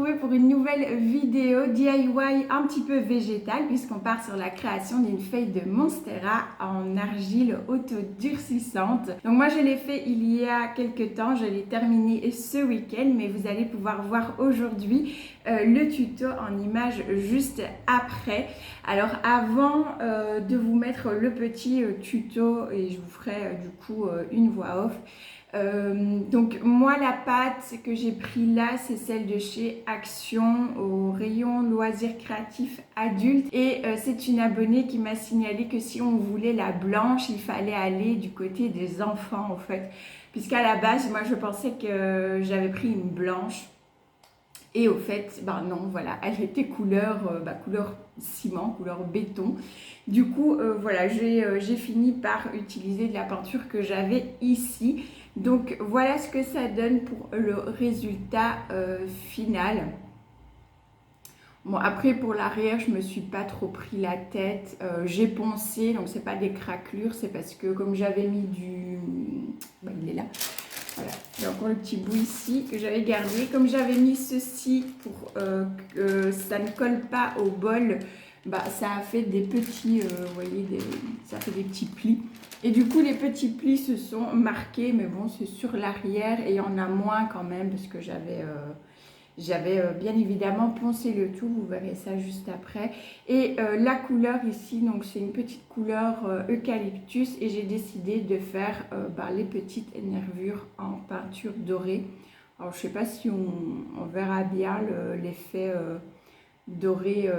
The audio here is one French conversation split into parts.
retrouver pour une nouvelle vidéo DIY un petit peu végétale puisqu'on part sur la création d'une feuille de Monstera en argile auto-durcissante. Donc moi je l'ai fait il y a quelques temps, je l'ai terminé ce week-end, mais vous allez pouvoir voir aujourd'hui le tuto en image juste après. Alors avant de vous mettre le petit tuto, et je vous ferai du coup une voix off, donc moi la pâte que j'ai pris là c'est celle de chez Action au rayon loisirs créatifs adultes, et c'est une abonnée qui m'a signalé que si on voulait la blanche il fallait aller du côté des enfants en fait, puisqu'à la base moi je pensais que j'avais pris une blanche et au fait non, voilà, elle était couleur ciment, couleur béton. Du coup voilà, j'ai fini par utiliser de la peinture que j'avais ici. Donc voilà ce que ça donne pour le résultat final. Bon, après pour l'arrière je me suis pas trop pris la tête, j'ai poncé, donc c'est pas des craquelures, c'est parce que comme j'avais mis du... il est là, voilà, j'ai encore le petit bout ici que j'avais gardé, comme j'avais mis ceci pour que ça ne colle pas au bol, ça a fait des petits, vous voyez, ça fait des petits plis. Et du coup, les petits plis se sont marqués, mais bon, c'est sur l'arrière et il y en a moins quand même parce que j'avais bien évidemment poncé le tout, vous verrez ça juste après. Et la couleur ici, donc c'est une petite couleur eucalyptus et j'ai décidé de faire les petites nervures en peinture dorée. Alors je sais pas si on verra bien l'effet doré,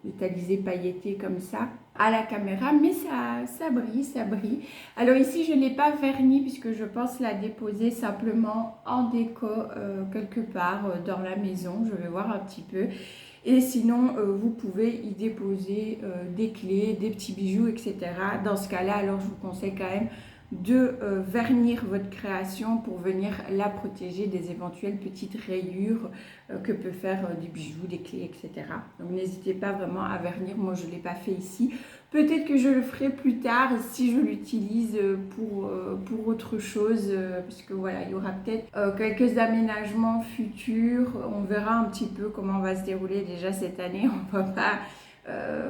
métallisé, pailleté comme ça à la caméra, mais ça brille, ça brille. Alors ici je ne l'ai pas verni puisque je pense la déposer simplement en déco quelque part dans la maison, je vais voir un petit peu. Et sinon vous pouvez y déposer des clés, des petits bijoux, etc. Dans ce cas là, alors je vous conseille quand même de vernir votre création pour venir la protéger des éventuelles petites rayures que peut faire des bijoux, des clés, etc. Donc n'hésitez pas vraiment à vernir, moi je ne l'ai pas fait ici. Peut-être que je le ferai plus tard si je l'utilise pour autre chose, parce que voilà, il y aura peut-être quelques aménagements futurs, on verra un petit peu comment va se dérouler déjà cette année, on va pas...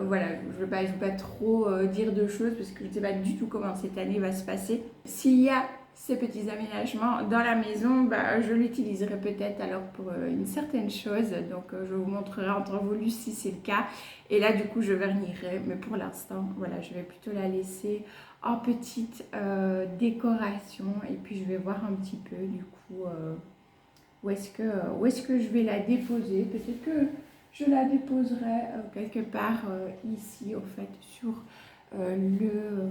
voilà, je ne veux pas trop dire de choses parce que je ne sais pas du tout comment cette année va se passer. S'il y a ces petits aménagements dans la maison, je l'utiliserai peut-être alors pour une certaine chose. Donc je vous montrerai en temps voulu si c'est le cas. Et là du coup je vernirai, mais pour l'instant voilà, je vais plutôt la laisser en petite décoration. Et puis je vais voir un petit peu du coup où est-ce que je vais la déposer. Peut-être que je la déposerai quelque part ici, au fait, sur le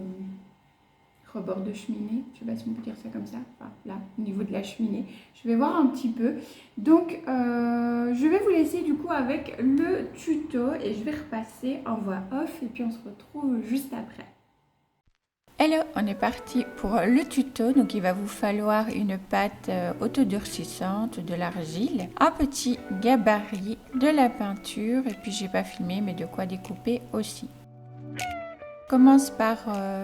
rebord de cheminée. Je ne sais pas si on peut dire ça comme ça. Enfin, là, au niveau de la cheminée. Je vais voir un petit peu. Donc, je vais vous laisser du coup avec le tuto et je vais repasser en voix off et puis on se retrouve juste après. Hello, on est parti pour le tuto. Donc il va vous falloir une pâte autodurcissante, de l'argile, un petit gabarit, de la peinture et puis j'ai pas filmé mais de quoi découper aussi. Commence par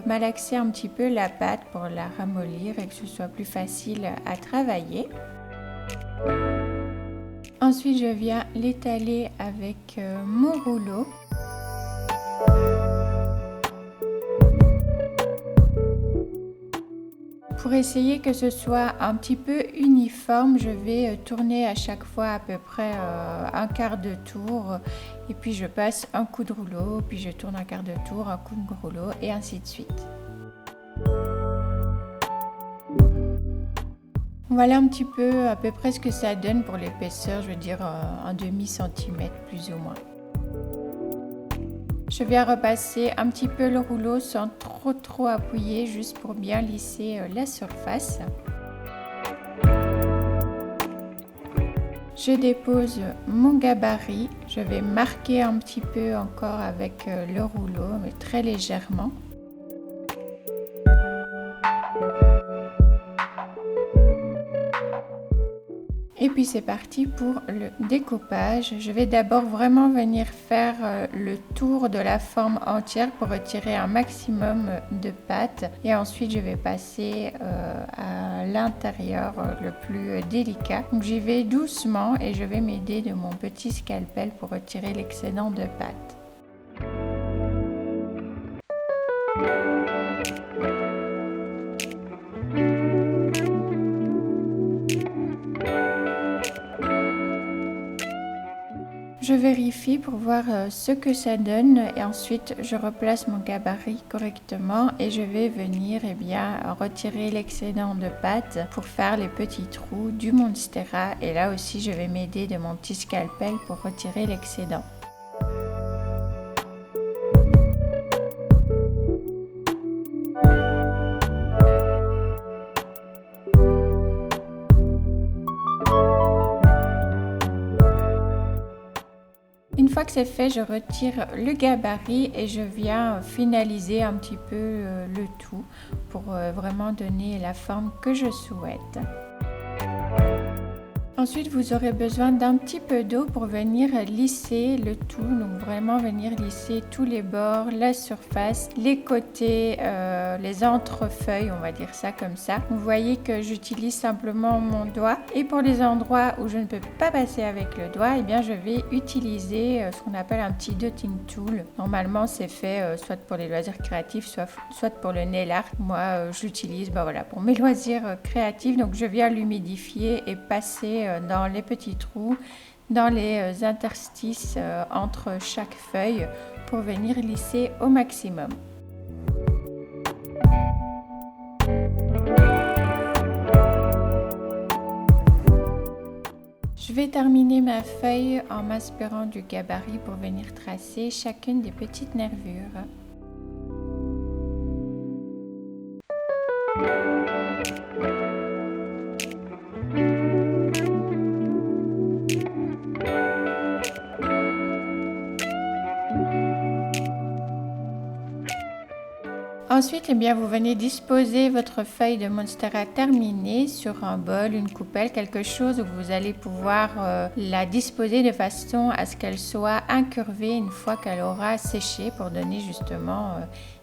malaxer un petit peu la pâte pour la ramollir et que ce soit plus facile à travailler. Ensuite je viens l'étaler avec mon rouleau. Pour essayer que ce soit un petit peu uniforme, je vais tourner à chaque fois à peu près un quart de tour et puis je passe un coup de rouleau, puis je tourne un quart de tour, un coup de rouleau et ainsi de suite. Voilà un petit peu à peu près ce que ça donne pour l'épaisseur, je veux dire un demi-centimètre plus ou moins. Je viens repasser un petit peu le rouleau sans trop appuyer, juste pour bien lisser la surface. Je dépose mon gabarit, je vais marquer un petit peu encore avec le rouleau, mais très légèrement. Et puis c'est parti pour le découpage. Je vais d'abord vraiment venir faire le tour de la forme entière pour retirer un maximum de pâte. Et ensuite je vais passer à l'intérieur le plus délicat. Donc j'y vais doucement et je vais m'aider de mon petit scalpel pour retirer l'excédent de pâte. Je vérifie pour voir ce que ça donne et ensuite je replace mon gabarit correctement et je vais venir retirer l'excédent de pâte pour faire les petits trous du monstera et là aussi je vais m'aider de mon petit scalpel pour retirer l'excédent. Une fois que c'est fait, je retire le gabarit et je viens finaliser un petit peu le tout pour vraiment donner la forme que je souhaite. Ensuite, vous aurez besoin d'un petit peu d'eau pour venir lisser le tout. Donc vraiment venir lisser tous les bords, la surface, les côtés, les entrefeuilles, on va dire ça comme ça. Vous voyez que j'utilise simplement mon doigt. Et pour les endroits où je ne peux pas passer avec le doigt, eh bien je vais utiliser ce qu'on appelle un petit dotting tool. Normalement, c'est fait soit pour les loisirs créatifs, soit pour le nail art. Moi, je l'utilise pour mes loisirs créatifs. Donc je viens l'humidifier et passer dans les petits trous, dans les interstices entre chaque feuille pour venir lisser au maximum. Je vais terminer ma feuille en m'inspirant du gabarit pour venir tracer chacune des petites nervures. Ensuite, vous venez disposer votre feuille de monstera terminée sur un bol, une coupelle, quelque chose où vous allez pouvoir la disposer de façon à ce qu'elle soit incurvée une fois qu'elle aura séché pour donner justement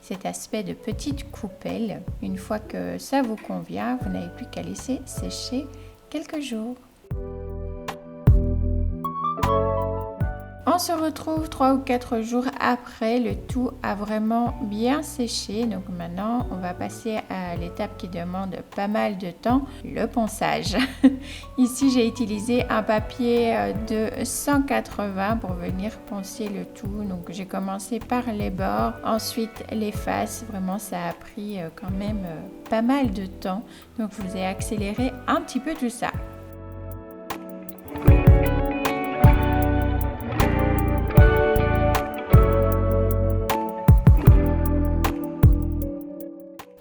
cet aspect de petite coupelle. Une fois que ça vous convient, vous n'avez plus qu'à laisser sécher quelques jours. On se retrouve 3 ou 4 jours après, le tout a vraiment bien séché. Donc maintenant, on va passer à l'étape qui demande pas mal de temps, le ponçage. Ici, j'ai utilisé un papier de 180 pour venir poncer le tout. Donc j'ai commencé par les bords, ensuite les faces. Vraiment, ça a pris quand même pas mal de temps. Donc je vous ai accéléré un petit peu tout ça.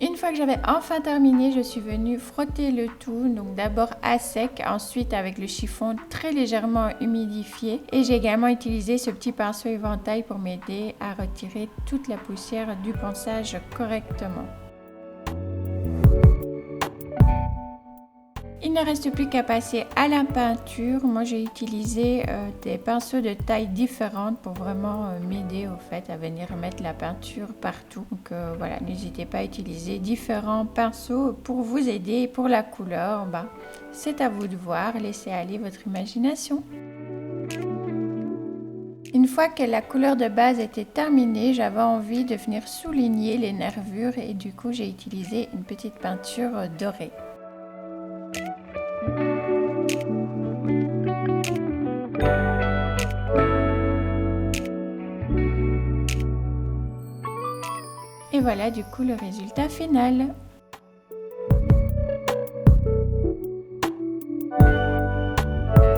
Une fois que j'avais enfin terminé, je suis venue frotter le tout, donc d'abord à sec, ensuite avec le chiffon très légèrement humidifié et j'ai également utilisé ce petit pinceau éventail pour m'aider à retirer toute la poussière du ponçage correctement. Il ne reste plus qu'à passer à la peinture. Moi, j'ai utilisé des pinceaux de taille différente pour vraiment m'aider au fait à venir mettre la peinture partout. Donc voilà, n'hésitez pas à utiliser différents pinceaux pour vous aider. Pour la couleur, c'est à vous de voir. Laissez aller votre imagination. Une fois que la couleur de base était terminée, j'avais envie de venir souligner les nervures et du coup, j'ai utilisé une petite peinture dorée. Et voilà du coup le résultat final.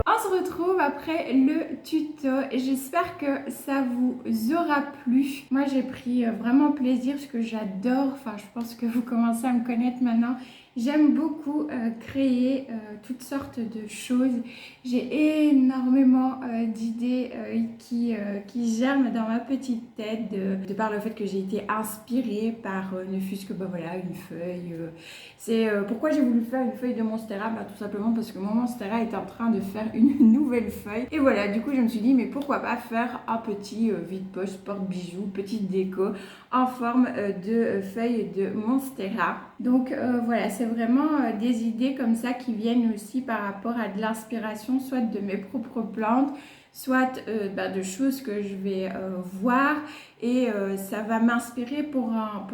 On se retrouve après le tuto et j'espère que ça vous aura plu. Moi j'ai pris vraiment plaisir parce que j'adore, je pense que vous commencez à me connaître maintenant J'aime beaucoup créer toutes sortes de choses. J'ai énormément d'idées qui germent dans ma petite tête de par le fait que j'ai été inspirée par ne fût-ce que voilà, une feuille. C'est pourquoi j'ai voulu faire une feuille de Monstera, tout simplement parce que mon Monstera est en train de faire une nouvelle feuille. Et voilà, du coup je me suis dit mais pourquoi pas faire un petit vide-poche, porte-bijoux, petite déco en forme de feuille de Monstera. Donc voilà, c'est vraiment des idées comme ça qui viennent aussi par rapport à de l'inspiration, soit de mes propres plantes, soit de choses que je vais voir et ça va m'inspirer pour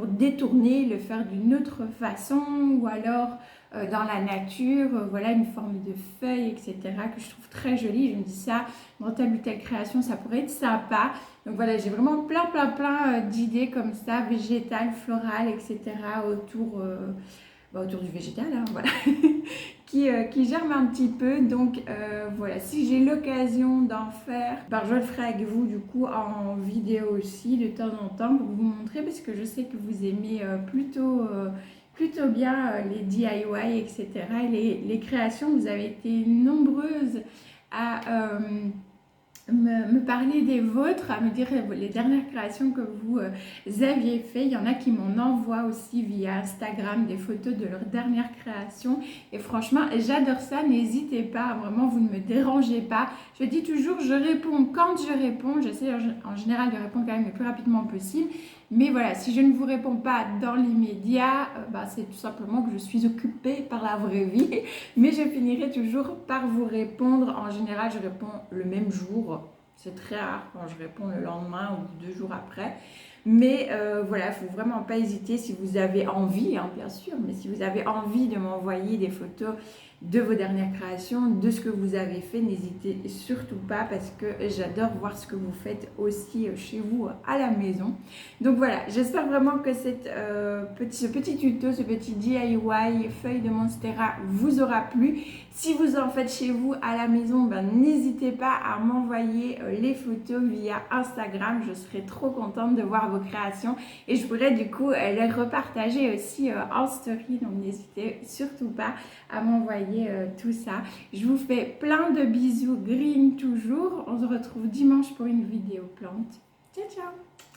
détourner, le faire d'une autre façon ou alors dans la nature, voilà une forme de feuille, etc. que je trouve très jolie. Je me dis ça, dans telle ou telle création, ça pourrait être sympa. Donc voilà, j'ai vraiment plein d'idées comme ça, végétales, florales, etc. autour du végétal, hein, voilà, qui germent un petit peu. Donc voilà, si j'ai l'occasion d'en faire, je le ferai avec vous du coup en vidéo aussi de temps en temps pour vous montrer, parce que je sais que vous aimez plutôt bien les DIY, etc. Et les créations, vous avez été nombreuses à me parler des vôtres, à me dire les dernières créations que vous aviez fait. Il y en a qui m'en envoient aussi via Instagram des photos de leurs dernières créations. Et franchement, j'adore ça. N'hésitez pas, vraiment, vous ne me dérangez pas. Je dis toujours, je réponds quand je réponds. J'essaie en général de répondre quand même le plus rapidement possible. Mais voilà, si je ne vous réponds pas dans l'immédiat, c'est tout simplement que je suis occupée par la vraie vie. Mais je finirai toujours par vous répondre. En général, je réponds le même jour. C'est très rare quand je réponds le lendemain ou 2 jours après. Mais voilà, il ne faut vraiment pas hésiter si vous avez envie, hein, bien sûr, mais si vous avez envie de m'envoyer des photos de vos dernières créations, de ce que vous avez fait, n'hésitez surtout pas parce que j'adore voir ce que vous faites aussi chez vous à la maison. Donc voilà, j'espère vraiment que ce petit tuto, ce petit DIY feuille de Monstera vous aura plu. Si vous en faites chez vous à la maison, n'hésitez pas à m'envoyer les photos via Instagram. Je serai trop contente de voir vos créations et je pourrais du coup les repartager aussi en story. Donc n'hésitez surtout pas à m'envoyer tout ça. Je vous fais plein de bisous green toujours. On se retrouve dimanche pour une vidéo plante. Ciao ciao!